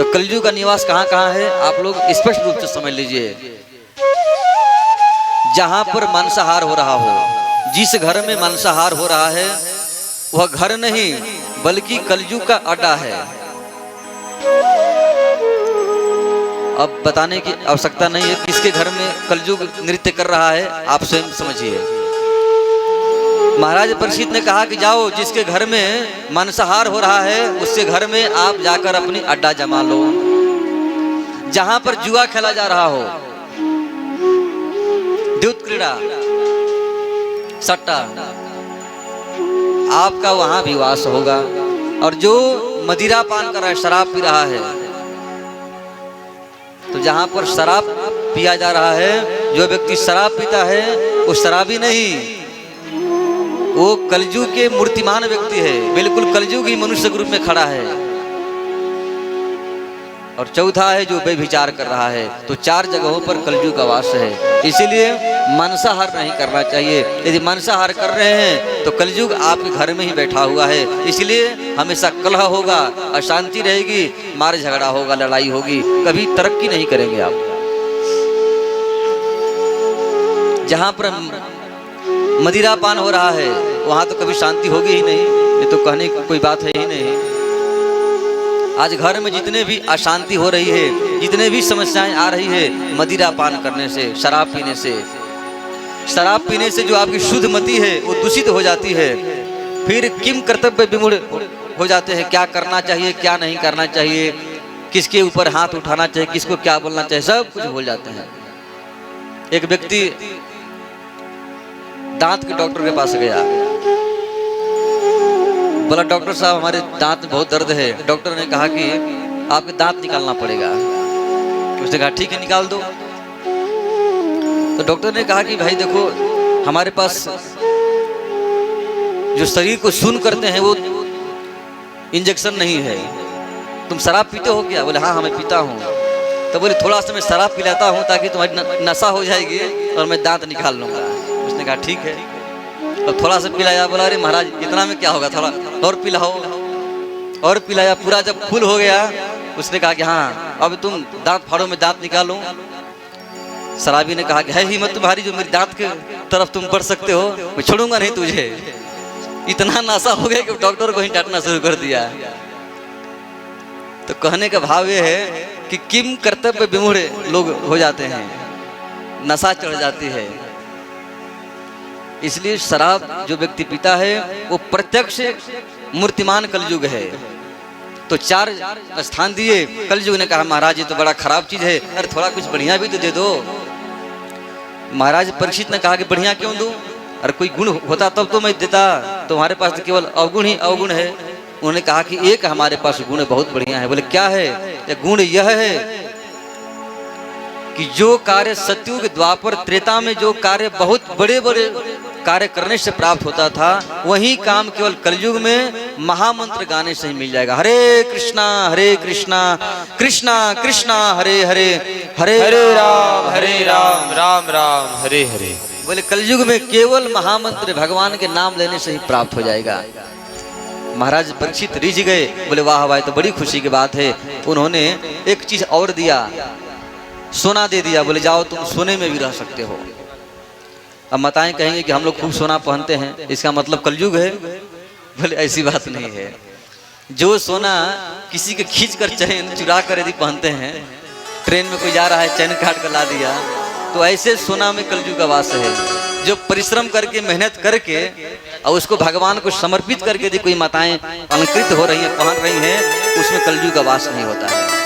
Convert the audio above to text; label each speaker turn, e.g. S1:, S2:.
S1: तो कलयुग का निवास कहाँ कहाँ है आप लोग स्पष्ट रूप से समझ लीजिए। जहां पर मांसाहार हो रहा हो, जिस घर में मांसाहार हो रहा है वह घर नहीं बल्कि कलयुग का अड्डा है। अब बताने की आवश्यकता नहीं है किसके घर में कलयुग नृत्य कर रहा है, आप स्वयं समझिए। महाराज परीक्षित ने कहा कि जाओ जिसके घर में मांसाहार हो रहा है उसके घर में आप जाकर अपनी अड्डा जमा लो। जहां पर जुआ खेला जा रहा हो, द्यूत क्रीड़ा, सट्टा, आपका वहां भी वास होगा। और जो मदिरा पान कर रहा है, शराब पी रहा है, तो जहां पर शराब पिया जा रहा है, जो व्यक्ति शराब पीता है वो शराबी नहीं, वो कलयुग के मूर्तिमान व्यक्ति है, बिल्कुल कलयुग ही मनुष्य के रूप में खड़ा है। और चौथा है जो व्यभिचार कर रहा है। तो 4 जगहों पर कलयुग का वास है। इसीलिए मांसाहार नहीं करना चाहिए। यदि मांसाहार कर रहे हैं तो कलयुग आपके घर में ही बैठा हुआ है। इसलिए हमेशा कलह होगा, अशांति रहेगी, मार झगड़ा होगा, लड़ाई होगी, कभी तरक्की नहीं करेंगे आप। जहां पर मदिरा पान हो रहा है वहां तो कभी शांति होगी ही नहीं, ये तो कहने की कोई बात है ही नहीं। आज घर में जितने भी अशांति हो रही है, जितने भी समस्याएं आ रही है, मदिरा पान करने से, शराब पीने से। शराब पीने से जो आपकी शुद्ध मति है वो दूषित हो जाती है। फिर किम कर्तव्य विमूढ़ हो जाते हैं, क्या करना चाहिए क्या नहीं करना चाहिए, किसके ऊपर हाथ उठाना चाहिए, किसको क्या बोलना चाहिए, सब कुछ भूल जाते हैं। एक व्यक्ति दांत के डॉक्टर के पास गया, बोला डॉक्टर साहब हमारे दांत में बहुत दर्द है। डॉक्टर ने कहा कि आपके दांत निकालना पड़ेगा। उसने कहा ठीक है निकाल दो। तो डॉक्टर ने कहा कि भाई देखो हमारे पास जो शरीर को शून्य करते हैं वो इंजेक्शन नहीं है, तुम शराब पीते हो क्या? बोले हाँ मैं पीता हूँ। तो बोले थोड़ा सा मैं शराब पिलाता हूँ ताकि तुम्हारी नशा हो जाएगी और मैं दांत निकाल लूंगा। उसने कहा ठीक है। अब थोड़ा सा पिलाया, बोला अरे महाराज इतना में क्या होगा, थोड़ा और पिलाओ। और पिलाया, पूरा जब फुल हो गया उसने कहा कि हाँ अब तुम दांत फाड़ो, मैं दांत निकालूं। शराबी ने कहा कि है हिम्मत तुम्हारी जो मेरी दांत के तरफ तुम बढ़ सकते हो, मैं छोड़ूंगा नहीं तुझे। इतना नशा हो गया कि डॉक्टर को ही डांटना शुरू कर दिया। तो कहने का भाव ये है कि किम कर्तव्य विमूढ़ लोग हो जाते हैं, नशा चढ़ जाती है। इसलिए शराब जो व्यक्ति पीता है वो प्रत्यक्ष मूर्तिमान कलयुग है। तो 4 स्थान दिए। कलयुग ने कहा महाराज ये तो बड़ा खराब चीज है, अरे थोड़ा कुछ बढ़िया भी तो दे दो। महाराज परीक्षित ने कहा कि बढ़िया क्यों दूं, अरे कोई गुण होता तब तो मैं देता, तुम्हारे पास तो केवल अवगुण ही अवगुण है। उन्होंने कहा कि एक हमारे पास गुण बहुत बढ़िया है। बोले क्या है? गुण यह है कि जो कार्य सतयुग द्वापर त्रेता में जो कार्य बहुत बड़े बड़े कार्य करने से प्राप्त होता था, वही काम केवल कलयुग में महामंत्र गाने से ही मिल जाएगा। हरे कृष्णा कृष्णा कृष्णा हरे हरे, हरे राम राम राम हरे हरे। बोले कलयुग में केवल महामंत्र भगवान के नाम लेने से ही प्राप्त हो जाएगा। महाराज परीक्षित रिझ गए, बोले वाह भाई तो बड़ी खुशी की बात है। उन्होंने एक चीज और दिया, सोना दे दिया। बोले जाओ तुम सोने में भी रह सकते हो। अब माताएं कहेंगे कि हम लोग खूब सोना पहनते हैं, इसका मतलब कलयुग है। बोले ऐसी बात नहीं है। जो सोना किसी के खींच कर चैन चुरा कर यदि पहनते हैं, ट्रेन में कोई जा रहा है चैन काट कर ला दिया, तो ऐसे सोना में कलयुग का वास है। जो परिश्रम करके मेहनत करके और उसको भगवान को समर्पित करके यदि कोई माताएं अलंकृत हो रही हैं, पहन रही हैं, उसमें कलयुग का वास नहीं होता है।